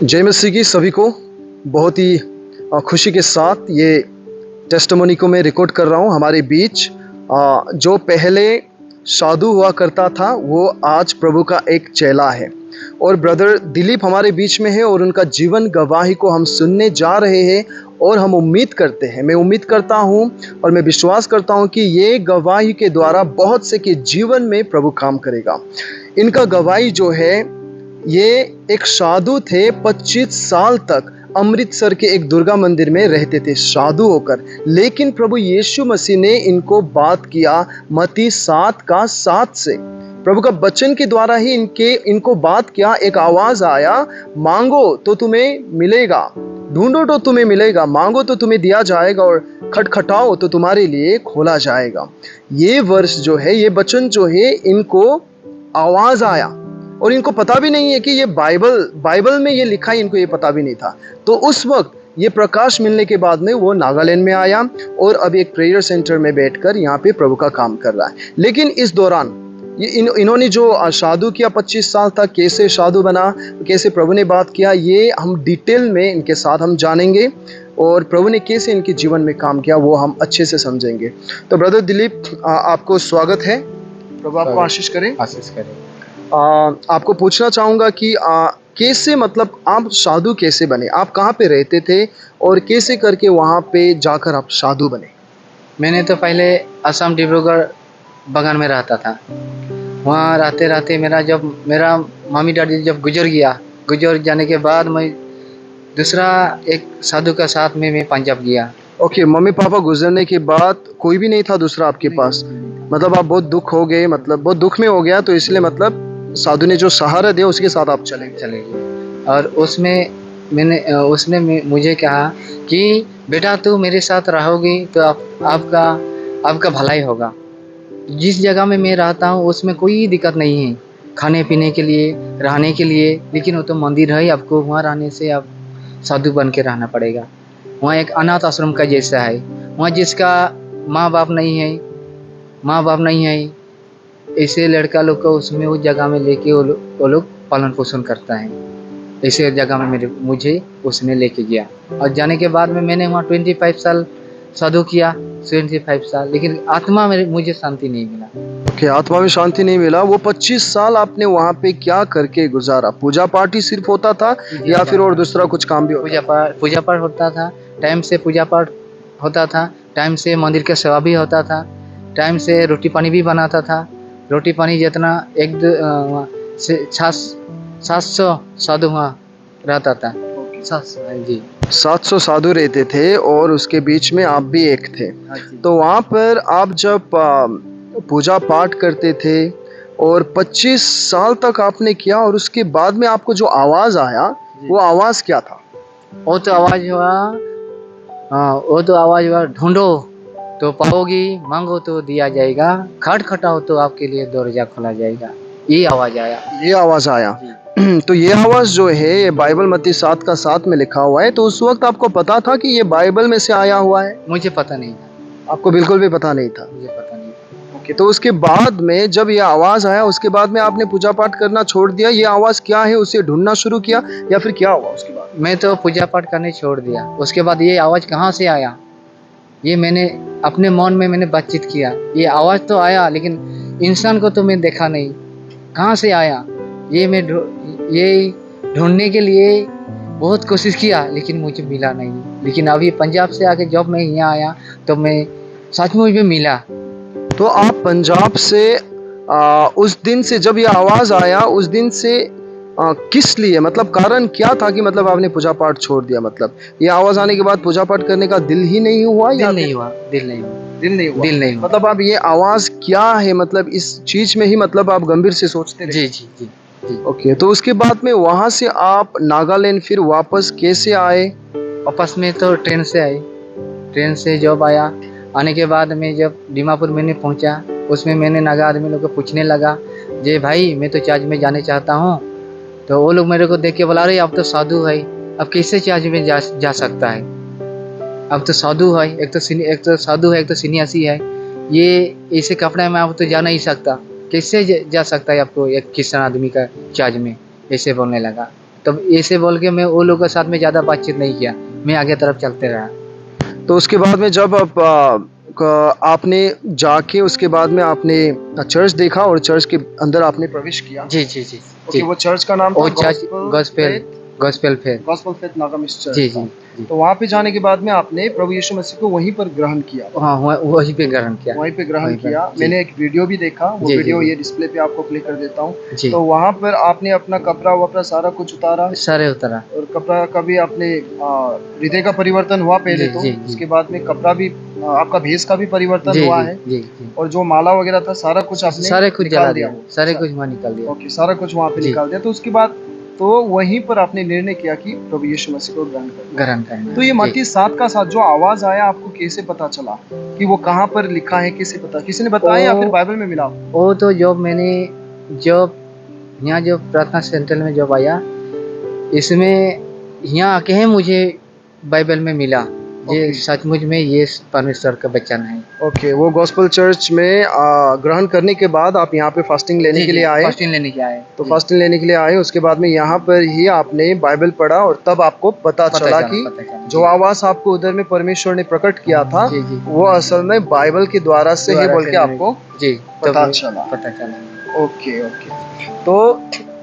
जय मसीह की सभी को बहुत ही खुशी के साथ ये टेस्टिमोनी को मैं रिकॉर्ड कर रहा हूँ। हमारे बीच जो पहले साधु हुआ करता था वो आज प्रभु का एक चेला है और ब्रदर दिलीप हमारे बीच में है और उनका जीवन गवाही को हम सुनने जा रहे हैं। और हम उम्मीद करते हैं, मैं उम्मीद करता हूँ और मैं विश्वास करता हूँ कि ये गवाही के द्वारा बहुत से के जीवन में प्रभु काम करेगा। इनका गवाही जो है, ये एक साधु थे, 25 साल तक अमृतसर के एक दुर्गा मंदिर में रहते थे साधु होकर। लेकिन प्रभु यीशु मसीह ने इनको बात किया मत्ती 7:7 से, प्रभु का वचन के द्वारा ही इनको बात किया। एक आवाज आया, मांगो तो तुम्हें मिलेगा, ढूंढो तो तुम्हें मिलेगा, मांगो तो तुम्हें दिया जाएगा और खटखटाओ तो तुम्हारे लिए खोला जाएगा। ये वर्ष जो है, ये वचन जो है, इनको आवाज आया और इनको पता भी नहीं है कि ये बाइबल में ये लिखा है, इनको ये पता भी नहीं था। तो उस वक्त ये प्रकाश मिलने के बाद में वो नागालैंड में आया और अब एक प्रेयर सेंटर में बैठकर यहाँ पे प्रभु का काम कर रहा है। लेकिन इस दौरान ये इन्होंने जो साधु किया 25 साल तक, कैसे साधु बना, कैसे प्रभु ने बात किया, ये हम डिटेल में इनके साथ हम जानेंगे और प्रभु ने कैसे इनके जीवन में काम किया वो हम अच्छे से समझेंगे। तो ब्रदर दिलीप, आपको स्वागत है। प्रभु आपको आशीष करें। आशीष करें। आपको पूछना चाहूँगा कि कैसे, मतलब आप साधु कैसे बने, आप कहाँ पे रहते थे और कैसे करके वहाँ पे जाकर आप साधु बने? मैंने तो पहले असम डिब्रूगढ़ बगान में रहता था। वहाँ रहते रहते मेरा मम्मी डैडी जब गुजर जाने के बाद मैं दूसरा एक साधु का साथ में मैं पंजाब गया। ओके, मम्मी पापा गुजरने के बाद कोई भी नहीं था दूसरा आपके पास? मतलब आप बहुत दुख हो गए, मतलब बहुत दुख में हो गया, तो इसलिए मतलब साधु ने जो सहारा दिया उसके साथ आप चले गए। और उसने मुझे कहा कि बेटा तू मेरे साथ रहोगी तो आपका भलाई होगा। जिस जगह में मैं रहता हूँ उसमें कोई दिक्कत नहीं है खाने पीने के लिए, रहने के लिए, लेकिन वो तो मंदिर है, आपको वहाँ रहने से आप साधु बन के रहना पड़ेगा। वहाँ एक अनाथ आश्रम का जैसा है, वहाँ जिसका माँ बाप नहीं है ऐसे लड़का लोग को उसमें उस जगह में लेके वो लोग पालन पोषण करता है। ऐसे जगह में मुझे उसने लेके गया और जाने के बाद में मैंने वहाँ 25 साल साधु किया, 25 साल, लेकिन आत्मा में मुझे शांति नहीं मिला। ओके, आत्मा में शांति नहीं मिला। वो 25 साल आपने वहाँ पे क्या करके गुजारा? पूजा पाठ ही सिर्फ होता था या फिर और दूसरा कुछ काम भी होता? पूजा पाठ होता था, टाइम से पूजा पाठ होता था, टाइम से मंदिर का सेवा भी होता था, टाइम से रोटी पानी भी बनाता था। रोटी पानी जितना 700 साधु वहाँ रहता था। 700 साधु रहते थे और उसके बीच में आप भी एक थे। तो वहाँ पर आप जब पूजा पाठ करते थे और 25 साल तक आपने किया और उसके बाद में आपको जो आवाज़ आया वो आवाज़ क्या था? वो तो आवाज़ हुआ ढूंढो तो पाओगी, मांगो तो दिया जाएगा, खटखटाओ तो आपके लिए दरवाजा खोला जाएगा। ये आवाज़ आया। तो ये आवाज़ जो है, ये बाइबल मत्ती 7:7 में लिखा हुआ है, तो उस वक्त आपको पता था कि ये बाइबल में से आया हुआ है? मुझे पता नहीं था। आपको बिल्कुल भी पता नहीं था? मुझे पता नहीं था। ओके, तो उसके बाद में जब ये आवाज़ आया उसके बाद में आपने पूजा पाठ करना छोड़ दिया? ये आवाज़ क्या है उसे ढूंढना शुरू किया या फिर क्या हुआ उसके बाद? मैं तो पूजा पाठ करने छोड़ दिया। उसके बाद ये आवाज़ कहाँ से आया, ये मैंने अपने मन में मैंने बातचीत किया। ये आवाज़ तो आया लेकिन इंसान को तो मैं देखा नहीं, कहाँ से आया ये ढूंढने के लिए बहुत कोशिश किया लेकिन मुझे मिला नहीं। लेकिन अभी पंजाब से आके जब मैं यहाँ आया तो मैं सचमुच में मिला। तो आप पंजाब से उस दिन से जब ये आवाज़ आया उस दिन से किस लिए, मतलब कारण क्या था कि मतलब आपने पूजा पाठ छोड़ दिया? मतलब ये आवाज़ आने के बाद पूजा पाठ करने का दिल ही नहीं हुआ? दिल नहीं हुआ। मतलब आप ये आवाज़ क्या है, मतलब इस चीज़ में ही मतलब आप गंभीर से सोचते रहे? जी। ओके, तो उसके बाद में वहाँ से आप नागालैंड फिर वापस कैसे आए? वापस में तो ट्रेन से आए। ट्रेन से जब आया, आने के बाद में जब दीमापुर मैंने पहुँचा, उसमें मैंने नागा आदमी लोग को पूछने लगा, जे भाई मैं तो चर्च में जाने चाहता हूँ। तो वो लोग मेरे को देख के बोला, अरे अब तो साधु है, अब कैसे चर्च में जा सकता है? अब तो साधु है, एक तो साधु है, एक तो सन्यासी है, ये ऐसे कपड़े में अब तो जा नहीं सकता, कैसे जा सकता है आपको एक क्रिश्चियन आदमी का चर्च में? ऐसे बोलने लगा। तब ऐसे बोल के मैं वो लोगों के साथ में ज़्यादा बातचीत नहीं किया, मैं आगे तरफ चलते रहा। तो उसके बाद में जब आपने जाके उसके बाद में आपने चर्च देखा और चर्च के अंदर आपने प्रवेश किया। जी, जी, जी, ओके, जी। वो चर्च का नाम था वो चर्च गॉस्पेल फेथ नागामिस जी, चर्च जी, था। जी। तो वहाँ पे जाने के बाद में आपने प्रभु यीशु मसीह को वहीं पर ग्रहण किया। हाँ, वहीं पे ग्रहण किया। वहीं पे ग्रहण वहीं पर किया। जी। मैंने एक वीडियो भी देखा, वो जी, जी, वीडियो जी। ये डिस्प्ले पे आपको प्ले कर देता हूँ। जी। तो वहाँ पर आपने अपना कपड़ा-वपड़ा सारा कुछ उतारा सारे उतरा। और कपड़ा का भी आपने हृदय का परिवर्तन हुआ पहले जी, तो, जी, जी। उसके बाद में कपड़ा भी आपका भेष का भी परिवर्तन जी, हुआ जी, है जी, जी। और जो माला वगैरह था सारा कुछ आपने सारे कुछ निकाल जला दिया दिया, वो। सारे कुछ वहाँ निकाल दिया। ओके, सारा कुछ वहाँ पे जी। निकाल दिया। तो उसके बाद तो वहीं पर आपने निर्णय किया कि प्रभु यीशु मसीह को ग्रहण करना है। ग्रहण करना तो ये है। जी। मत्ती 7 का 7 जो आवाज़ आया आपको कैसे पता चला कि वो कहाँ पर लिखा है, कैसे पता? किसी ने बताया या फिर वो बाइबल में मिला आपको? वो तो जब यहाँ जो प्रार्थना सेंटर में जब आया, इसमें यहाँ आके ही मुझे बाइबल में मिला, ये ओके, सचमुच में ये परमेश्वर का वचन है। ओके, वो गॉस्पेल चर्च में ग्रहण करने के बाद आप यहाँ पे फास्टिंग लेने जी, के लिए जी, आए। फास्टिंग लेने के आए। तो जी, फास्टिंग लेने के लिए आए, उसके बाद में यहाँ पर ही आपने बाइबल पढ़ा और तब आपको पता चला कि पता चला। जो जी। आवाज़ आपको उधर में परमेश्वर ने प्रकट किया था, जी, जी। वो असल में बाइबल के द्वारा से है दोबारा बोल से के मैंने आपको जी, पता तब चला। पता चला। Okay, okay. तो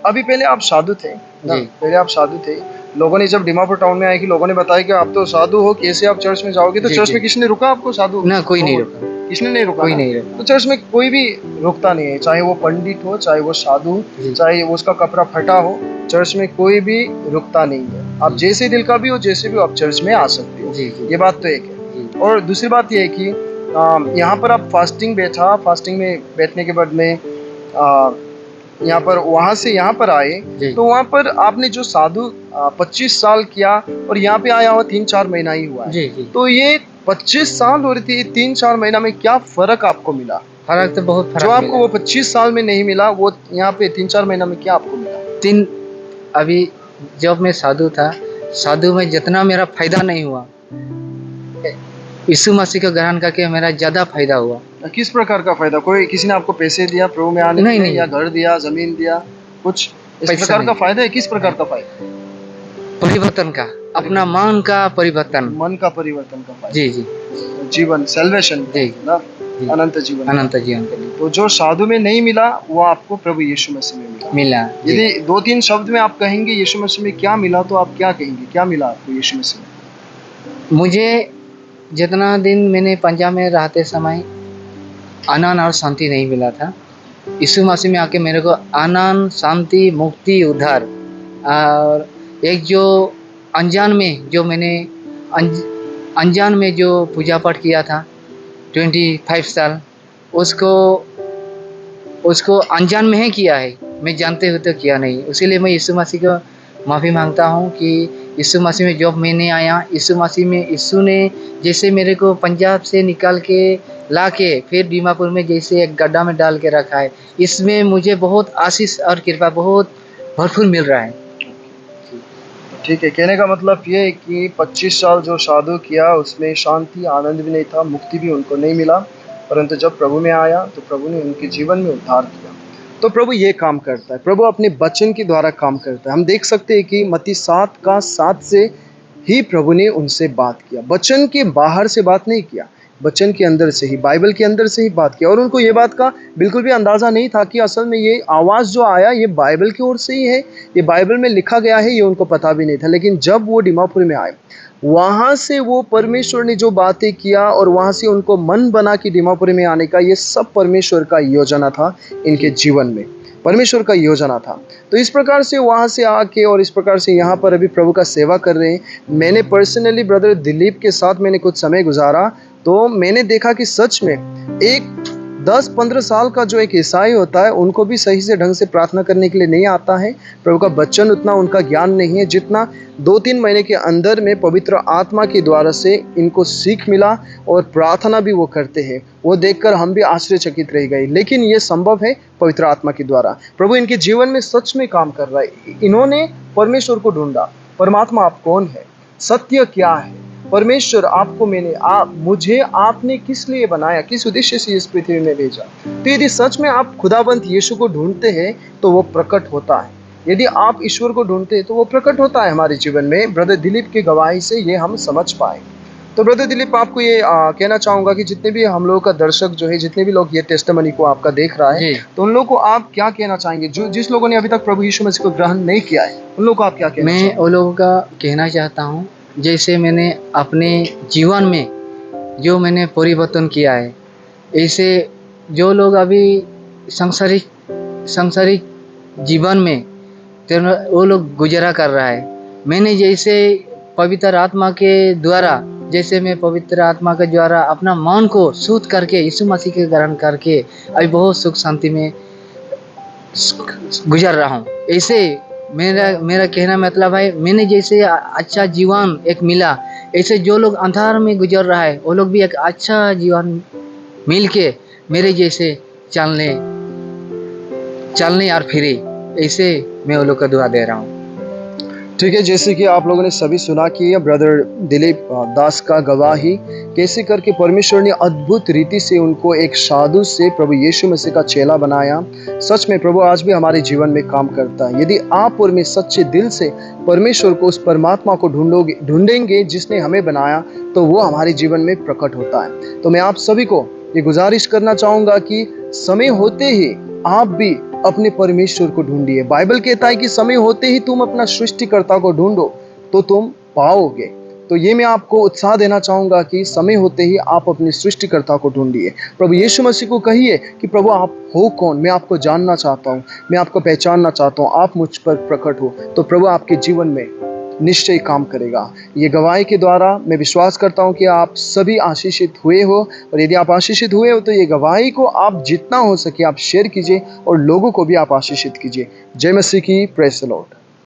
अभी पहले आप साधु थे ना? जी। पहले आप साधु थे। लोगों ने जब दीमापुर टाउन में आए कि लोगों ने बताया कि आप तो साधु हो, कैसे आप चर्च में जाओगे? तो जी, चर्च जी। में किसने रुका आपको साधु ना कोई हो नहीं बोल रुका, के? किसने नहीं रुका कोई ना? नहीं तो रुका। चर्च में कोई भी रुकता नहीं है, चाहे वो पंडित हो, चाहे वो साधु, जी, चाहे वो उसका कपड़ा फटा हो, चर्च में कोई भी रुकता नहीं है। आप जी। जैसे दिल का भी हो, जैसे भी हो, आप चर्च में आ सकते हो। जी, जी। ये बात तो एक है। जी। और दूसरी बात ये है कि यहाँ पर आप फास्टिंग में बैठने के बाद में यहाँ पर वहाँ से यहाँ पर आए, जी। तो वहाँ पर आपने जो साधु 25 साल किया और यहाँ पे आया हुआ 3-4 महीना ही हुआ है। जी, जी। तो ये 25 साल और 3-4 महीना में क्या फ़र्क आपको मिला? फ़र्क तो बहुत जो फ़र्क आपको मिला। वो 25 साल में नहीं मिला, वो यहाँ पे 3-4 महीना में क्या आपको मिला? 3 अभी जब मैं साधु था, साधु में जितना मेरा फ़ायदा नहीं हुआ, यीशु मसीह का ग्रहण करके मेरा ज़्यादा फ़ायदा हुआ। किस प्रकार का फ़ायदा? कोई किसी ने आपको पैसे दिया प्रभु में आने नहीं, के लिए नहीं, या घर दिया, ज़मीन दिया, कुछ इस पैसा प्रकार का नहीं, फ़ायदा है? किस प्रकार का फ़ायदा? परिवर्तन का, अपना मन का परिवर्तन। मन का परिवर्तन का फ़ायदा। जी, जी, जीवन सैल्वेशन का जी, ना, जी। अनंत जीवन का। अनंत जीवन के लिए तो जो साधु में नहीं मिला वो आपको प्रभु यीशु मसीह में मिला। मिला। जी। यदि 2-3 शब्द में आप कहेंगे यीशु मसीह में क्या मिला तो आप क्या कहेंगे? क्या मिला आपको यीशु मसीह में? मुझे जितना दिन मैंने पंजाब में रहते समय आनंद और शांति नहीं मिला था, यीशु मसीह में आके मेरे को आनंद, शांति, मुक्ति, उद्धार और एक जो अनजान में जो मैंने अंज अनजान में जो पूजा पाठ किया था 25 साल, उसको उसको अनजान में ही किया है, मैं जानते हुए तो किया नहीं। इसीलिए मैं यीशु मसीह को माफ़ी माँगता हूँ कि यीशु मसीह में जब मैंने आया, यीशु ने जैसे मेरे को पंजाब से निकाल के ला के फिर दीमापुर में जैसे एक गड्ढा में डाल के रखा है, इसमें मुझे बहुत आशीष और कृपा बहुत भरपूर मिल रहा है। ठीक है, कहने का मतलब ये है कि 25 साल जो साधु किया उसमें शांति, आनंद भी नहीं था, मुक्ति भी उनको नहीं मिला, परंतु जब प्रभु में आया तो प्रभु ने उनके जीवन में उद्धार किया। तो प्रभु ये काम करता है, प्रभु अपने वचन के द्वारा काम करता है। हम देख सकते हैं कि मत्ती 7 का 7 से ही प्रभु ने उनसे बात किया, वचन के बाहर से बात नहीं किया, वचन के अंदर से ही, बाइबल के अंदर से ही बात किया। और उनको ये बात का बिल्कुल भी अंदाज़ा नहीं था कि असल में ये आवाज़ जो आया ये बाइबल की ओर से ही है, ये बाइबल में लिखा गया है, ये उनको पता भी नहीं था। लेकिन जब वो दीमापुर में आए, वहाँ से वो परमेश्वर ने जो बातें किया और वहाँ से उनको मन बना कि दीमापुर में आने का, ये सब परमेश्वर का योजना था इनके जीवन में, परमेश्वर का योजना था। तो इस प्रकार से वहाँ से आके और इस प्रकार से यहाँ पर अभी प्रभु का सेवा कर रहे हैं। मैंने पर्सनली ब्रदर दिलीप के साथ मैंने कुछ समय गुजारा, तो मैंने देखा कि सच में एक 10-15 साल का जो एक ईसाई होता है उनको भी सही से ढंग से प्रार्थना करने के लिए नहीं आता है, प्रभु का वचन उतना उनका ज्ञान नहीं है जितना 2-3 महीने के अंदर में पवित्र आत्मा के द्वारा से इनको सीख मिला और प्रार्थना भी वो करते हैं। वो देखकर हम भी आश्चर्यचकित रह गए। लेकिन ये संभव है पवित्र आत्मा के द्वारा। प्रभु इनके जीवन में सच में काम कर रहा है। इन्होंने परमेश्वर को ढूंढा, परमात्मा आप कौन है, सत्य क्या है, परमेश्वर आपको मुझे आपने किस लिए बनाया, किस उद्देश्य से इस पृथ्वी में भेजा। तो यदि सच में आप खुदाबंद यीशु को ढूंढते हैं तो वो प्रकट होता है। यदि आप ईश्वर को ढूंढते हैं तो वो प्रकट होता है हमारे जीवन में। ब्रदर दिलीप की गवाही से ये हम समझ पाए। तो ब्रदर दिलीप, आपको ये कहना चाहूँगा कि जितने भी हम लोगों का दर्शक जो है, जितने भी लोग ये टेस्टिमनी को आपका देख रहा है, जी। तो उन लोगों को आप क्या कहना चाहेंगे? जो जिस लोगों ने अभी तक प्रभु यीशु मसीह को ग्रहण नहीं किया है, उन लोगों को आप क्या कहना मैं चाहेंगे? वो लोगों का कहना चाहता हूँ, जैसे मैंने अपने जीवन में जो मैंने परिवर्तन किया है, ऐसे जो लोग अभी सांसारिक सांसारिक जीवन में वो लोग गुजारा कर रहा है, मैंने जैसे पवित्र आत्मा के द्वारा, जैसे मैं पवित्र आत्मा के द्वारा अपना मन को शुद्ध करके यीशु मसीह के ग्रहण करके अभी बहुत सुख शांति में गुजर रहा हूँ। ऐसे मेरा कहना मतलब है, मैंने जैसे अच्छा जीवन एक मिला, ऐसे जो लोग अंधार में गुजर रहा है वो लोग भी एक अच्छा जीवन मिल के मेरे जैसे चलने और फिरे, ऐसे मैं वो लोग को दुआ दे रहा हूँ। ठीक है, जैसे कि आप लोगों ने सभी सुना कि ब्रदर दिलीप दास का गवाही कैसे करके परमेश्वर ने अद्भुत रीति से उनको एक साधु से प्रभु यीशु मसीह का चेला बनाया। सच में प्रभु आज भी हमारे जीवन में काम करता है। यदि आप और मैं सच्चे दिल से परमेश्वर को, उस परमात्मा को ढूंढेंगे जिसने हमें बनाया, तो वो हमारे जीवन में प्रकट होता है। तो मैं आप सभी को ये गुजारिश करना चाहूँगा कि समय होते ही आप भी अपने परमेश्वर को ढूंढिए। बाइबल कहता है कि समय होते ही तुम अपना सृष्टिकर्ता को ढूंढो तो तुम पाओगे। तो ये मैं आपको उत्साह देना चाहूँगा कि समय होते ही आप अपने सृष्टिकर्ता को ढूंढिए। प्रभु यीशु मसीह को कहिए कि प्रभु आप हो कौन, मैं आपको जानना चाहता हूँ, मैं आपको पहचानना चाहता हूँ, आप मुझ पर प्रकट हो। तो प्रभु आपके जीवन में निश्चय काम करेगा। ये गवाही के द्वारा मैं विश्वास करता हूँ कि आप सभी आशीषित हुए हो, और यदि आप आशीषित हुए हो तो ये गवाही को आप जितना हो सके आप शेयर कीजिए और लोगों को भी आप आशीषित कीजिए। जय मसीह की। Praise the Lord.